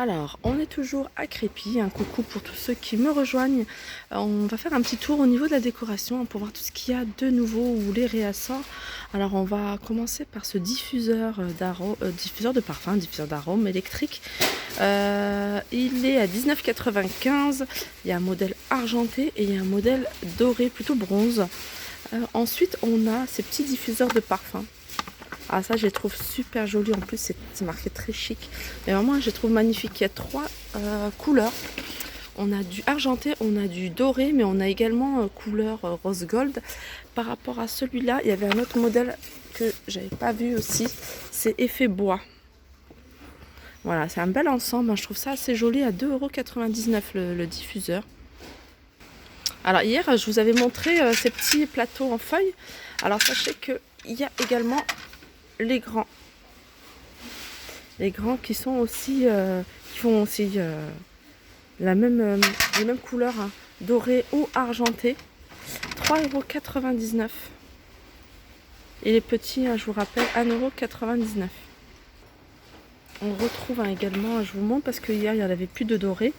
Alors, on est toujours à Crépy, un coucou pour tous ceux qui me rejoignent. On va faire un petit tour au niveau de la décoration pour voir tout ce qu'il y a de nouveau ou les réassorts. Alors, on va commencer par ce diffuseur diffuseur de parfum, diffuseur d'arômes électrique. Il est à 19,95 €. Il y a un modèle argenté et il y a un modèle doré, plutôt bronze. Ensuite, on a ces petits diffuseurs de parfum. Ah, ça je les trouve super jolis, en plus c'est marqué très chic. Et vraiment je les trouve magnifiques. Il y a trois couleurs. On a du argenté, on a du doré, mais on a également couleur rose gold. Par rapport à celui-là, il y avait un autre modèle que j'avais pas vu aussi, c'est effet bois. Voilà, c'est un bel ensemble, je trouve ça assez joli, à 2,99 € le diffuseur. Alors hier je vous avais montré ces petits plateaux en feuilles. Alors sachez que il y a également les grands qui sont aussi qui font aussi les mêmes couleurs, hein, doré ou argenté, 3,99 €. Et les petits, hein, je vous rappelle, 1,99 €. On retrouve également, je vous montre parce que hier il n'y en avait plus de doré.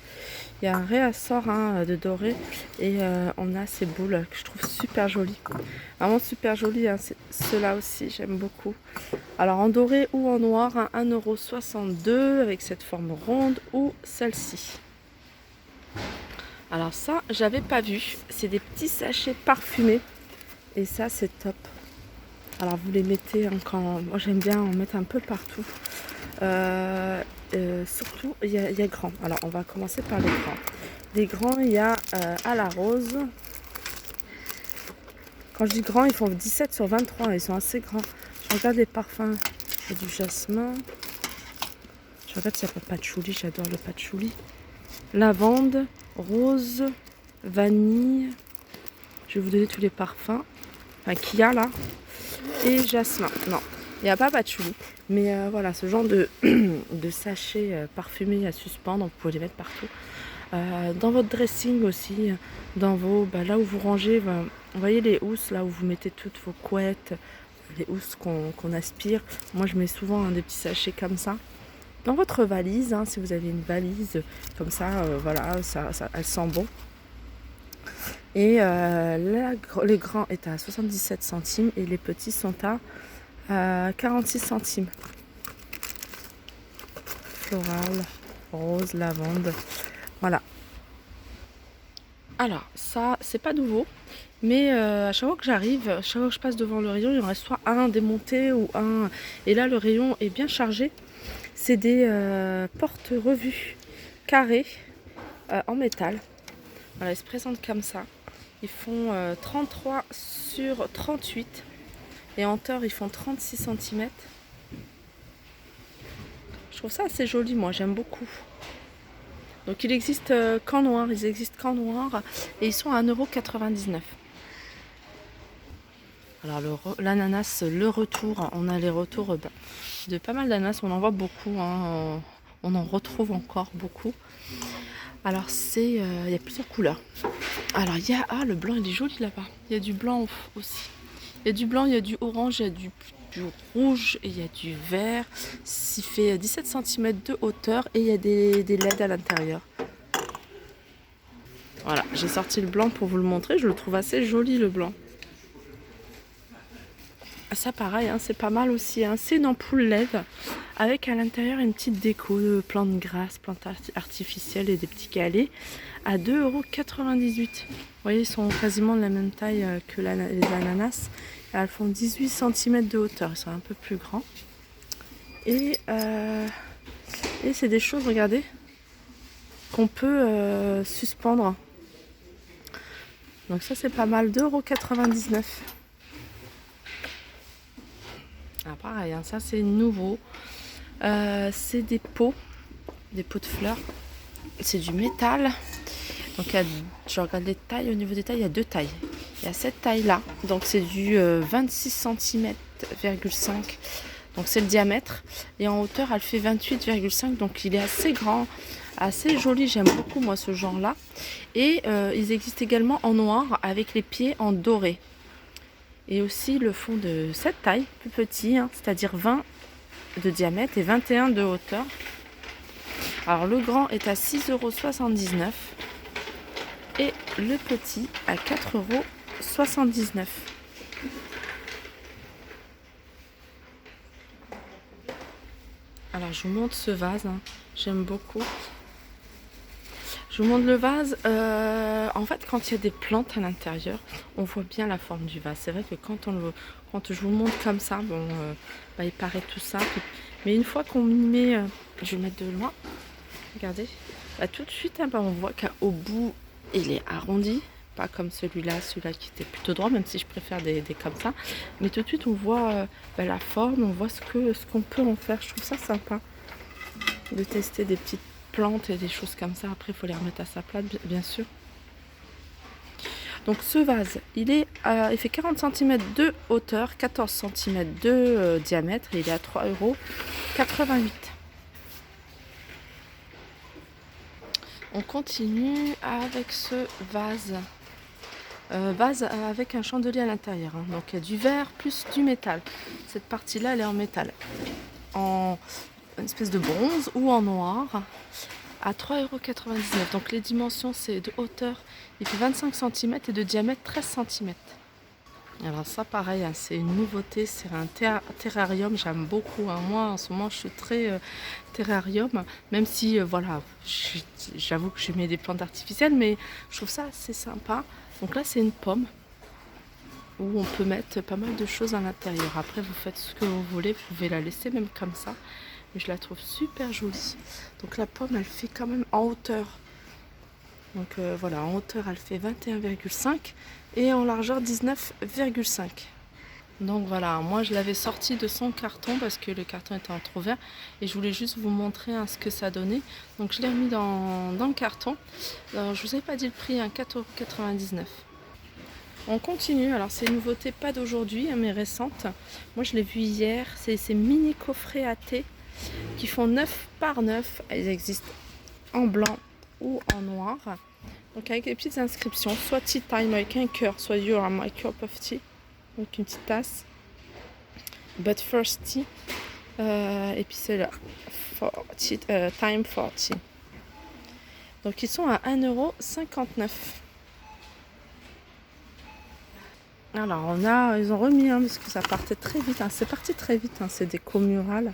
Il y a un réassort de doré et on a ces boules que je trouve super jolies. Vraiment super jolies, hein. Ceux-là aussi, j'aime beaucoup. Alors en doré ou en noir, hein, 1,62 € avec cette forme ronde ou celle-ci. Alors ça, j'avais pas vu. C'est des petits sachets parfumés et ça, c'est top. Alors vous les mettez quand... Moi j'aime bien en mettre un peu partout. Surtout il y a grand. Alors on va commencer par les grands. Les grands, il y a à la rose. Quand je dis grand, ils font 17 sur 23. Ils sont assez grands. Je regarde les parfums. Il y a du jasmin. Je regarde s'il n'y a pas de patchouli. J'adore le patchouli. Lavande, rose, vanille. Je vais vous donner tous les parfums qu'il y a là. Et jasmin. Non, il n'y a pas patchouli. Mais voilà, ce genre de, de sachets parfumés à suspendre, vous pouvez les mettre partout. Dans votre dressing aussi, dans vos, là où vous rangez, vous voyez les housses, là où vous mettez toutes vos couettes, les housses qu'on aspire. Moi je mets souvent des petits sachets comme ça. Dans votre valise, hein, si vous avez une valise comme ça, voilà, elle sent bon. Et les grands est à 77 centimes et les petits sont à 46 centimes. Floral, rose, lavande. Voilà. Alors, ça, c'est pas nouveau. Mais à chaque fois que j'arrive, à chaque fois que je passe devant le rayon, il en reste soit un démonté ou un... Et là, le rayon est bien chargé. C'est des porte-revues carrés en métal. Voilà, ils se présentent comme ça. Ils font 33 sur 38. Et en hauteur, ils font 36 cm. Je trouve ça assez joli, moi, j'aime beaucoup. Donc il existe qu'en noir, ils existent qu'en noir et ils sont à 1,99 €. Alors l'ananas, le retour, on a les retours de pas mal d'ananas, on en voit beaucoup, hein, on en retrouve encore beaucoup. Alors c'est, il y a plusieurs couleurs. Alors il y a, le blanc il est joli là-bas, il y a du blanc aussi. Il y a du blanc, il y a du orange, il y a du rouge et il y a du vert. Il fait 17 cm de hauteur et il y a des LED à l'intérieur. Voilà, j'ai sorti le blanc pour vous le montrer. Je le trouve assez joli, le blanc. Ça pareil, hein, c'est pas mal aussi. Hein. C'est une ampoule LED avec à l'intérieur une petite déco de plantes grasses, plantes artificielles et des petits galets à 2,98 €. Vous voyez, ils sont quasiment de la même taille que les ananas. Elles font 18 cm de hauteur, ils sont un peu plus grands. Et c'est des choses, regardez, qu'on peut suspendre. Donc ça c'est pas mal, 2,99 €. Ah pareil, hein, ça c'est nouveau. C'est des pots de fleurs. C'est du métal. Donc je regarde les tailles, au niveau des tailles, il y a deux tailles. Il y a cette taille là, donc c'est du 26 cm,5. Donc c'est le diamètre. Et en hauteur, elle fait 28,5. Donc il est assez grand, assez joli. J'aime beaucoup moi ce genre là. Et ils existent également en noir avec les pieds en doré. Et aussi le fond de cette taille, plus petit, hein, c'est-à-dire 20 de diamètre et 21 de hauteur. Alors le grand est à 6,79 € et le petit à 4,79 €. Alors je vous montre ce vase, hein. J'aime beaucoup. Je vous montre le vase. En fait, quand il y a des plantes à l'intérieur, on voit bien la forme du vase. C'est vrai que quand je vous montre comme ça, bon, il paraît tout simple. Mais une fois qu'on y met, je vais le mettre de loin. Regardez, tout de suite, hein, on voit qu'au bout, il est arrondi. Pas comme celui-là qui était plutôt droit, même si je préfère des comme ça. Mais tout de suite, on voit la forme, on voit ce qu'on peut en faire. Je trouve ça sympa de tester des petites plantes et des choses comme ça. Après, il faut les remettre à sa place, bien sûr. Donc ce vase, il fait 40 cm de hauteur, 14 cm de diamètre, et il est à 3,88 €. On continue avec ce vase. Vase avec un chandelier à l'intérieur, hein. Donc il y a du verre plus du métal. Cette partie-là, elle est en métal, en une espèce de bronze ou en noir, à 3,99 €. Donc les dimensions, c'est de hauteur, il fait 25 cm et de diamètre 13 cm. Alors ça pareil, hein, c'est une nouveauté, c'est un terrarium, j'aime beaucoup, hein. Moi en ce moment je suis très terrarium, même si voilà, j'avoue que je mets des plantes artificielles, mais je trouve ça assez sympa. Donc là c'est une pomme où on peut mettre pas mal de choses à l'intérieur. Après vous faites ce que vous voulez, vous pouvez la laisser même comme ça. Mais je la trouve super jolie. Donc la pomme elle fait quand même en hauteur. Donc voilà, en hauteur elle fait 21,5 et en largeur 19,5. Donc voilà, moi je l'avais sorti de son carton parce que le carton était en trop vert et je voulais juste vous montrer ce que ça donnait. Donc je l'ai remis dans le carton. Alors, je vous ai pas dit le prix, 4,99 €. On continue, alors c'est une nouveauté pas d'aujourd'hui, hein, mais récente. Moi je l'ai vu hier, c'est ces mini coffrets à thé qui font 9 par 9. Elles existent en blanc ou en noir. Donc avec des petites inscriptions, soit tea time avec un cœur, soit you are my cup of tea, donc une petite tasse, but first tea, et puis c'est là, time for tea. Donc ils sont à 1,59 €. Alors ils ont remis, parce que ça partait très vite, c'est parti très vite, c'est des co-murales.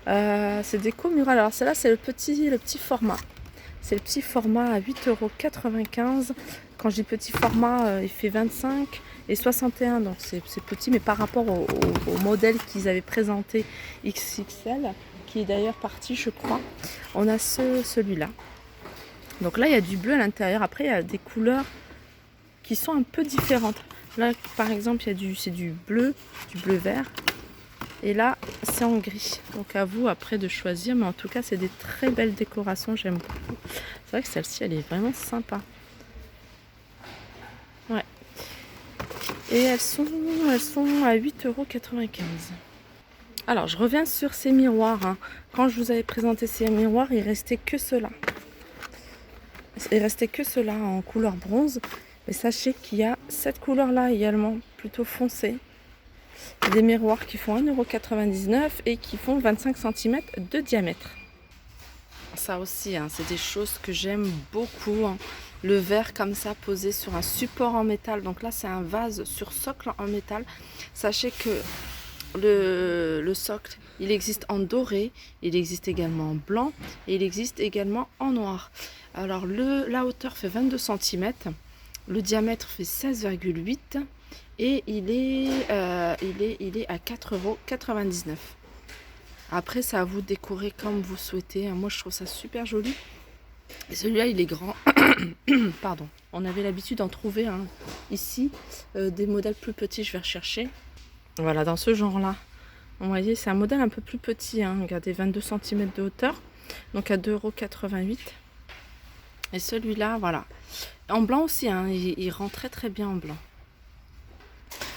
C'est des co-murales, alors celle-là c'est le petit format. C'est le petit format à 8,95 €. Quand je dis petit format, il fait 25 et 61, donc c'est petit, mais par rapport au modèle qu'ils avaient présenté XXL, qui est d'ailleurs parti, je crois, on a celui-là. Donc là, il y a du bleu à l'intérieur. Après, il y a des couleurs qui sont un peu différentes. Là, par exemple, c'est du bleu vert. Et là, c'est en gris. Donc à vous après de choisir. Mais en tout cas, c'est des très belles décorations. J'aime beaucoup. C'est vrai que celle-ci, elle est vraiment sympa. Ouais. Et elles sont à 8,95 €. Alors, je reviens sur ces miroirs, hein. Quand je vous avais présenté ces miroirs, il restait que ceux-là. Il restait que ceux-là en couleur bronze. Mais sachez qu'il y a cette couleur-là également, plutôt foncée. Des miroirs qui font 1,99 € et qui font 25 cm de diamètre. Ça aussi, c'est des choses que j'aime beaucoup, hein. Le verre comme ça posé sur un support en métal. Donc là, c'est un vase sur socle en métal. Sachez que le socle, il existe en doré, il existe également en blanc et il existe également en noir. Alors la hauteur fait 22 cm, le diamètre fait 16,8 € et il est à 4,99 €. Après, c'est à vous de décorer comme vous souhaitez. Moi, je trouve ça super joli. Et celui-là, il est grand. Pardon. On avait l'habitude d'en trouver ici. Des modèles plus petits, je vais rechercher. Voilà, dans ce genre-là. Vous voyez, c'est un modèle un peu plus petit. Regardez, 22 cm de hauteur. Donc à 2,88 €. Et celui-là, voilà. En blanc aussi, il rend très très bien en blanc.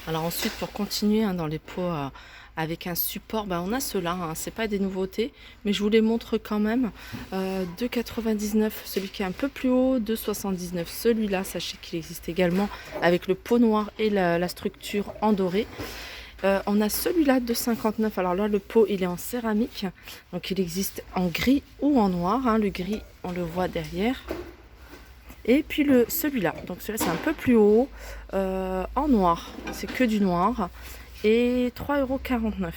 Alors ensuite, pour continuer dans les pots avec un support, on a ceux-là, c'est pas des nouveautés, mais je vous les montre quand même. 2,99 €, celui qui est un peu plus haut, 2,79 € celui-là, sachez qu'il existe également avec le pot noir et la structure en doré. On a celui-là de 59. Alors là, le pot, il est en céramique. Donc il existe en gris ou en noir, hein. Le gris, on le voit derrière. Et puis celui-là. Donc celui-là, c'est un peu plus haut, en noir. C'est que du noir. Et 3,49 €.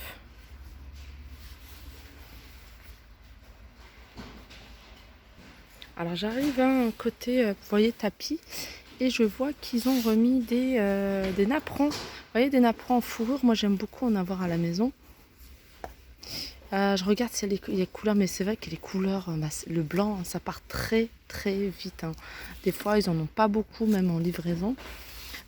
Alors j'arrive à un côté, vous voyez, tapis. Et je vois qu'ils ont remis des napperons. Vous voyez, des napperons en fourrure. Moi, j'aime beaucoup en avoir à la maison. Je regarde s'il y a les couleurs, mais c'est vrai que les couleurs, le blanc, ça part très très vite, hein. Des fois, ils en ont pas beaucoup, même en livraison.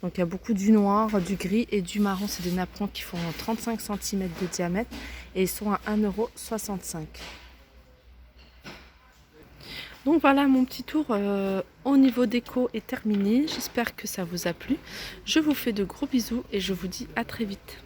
Donc, il y a beaucoup du noir, du gris et du marron. C'est des napperons qui font 35 cm de diamètre et ils sont à 1,65 €. Donc voilà, mon petit tour au niveau déco est terminé. J'espère que ça vous a plu. Je vous fais de gros bisous et je vous dis à très vite.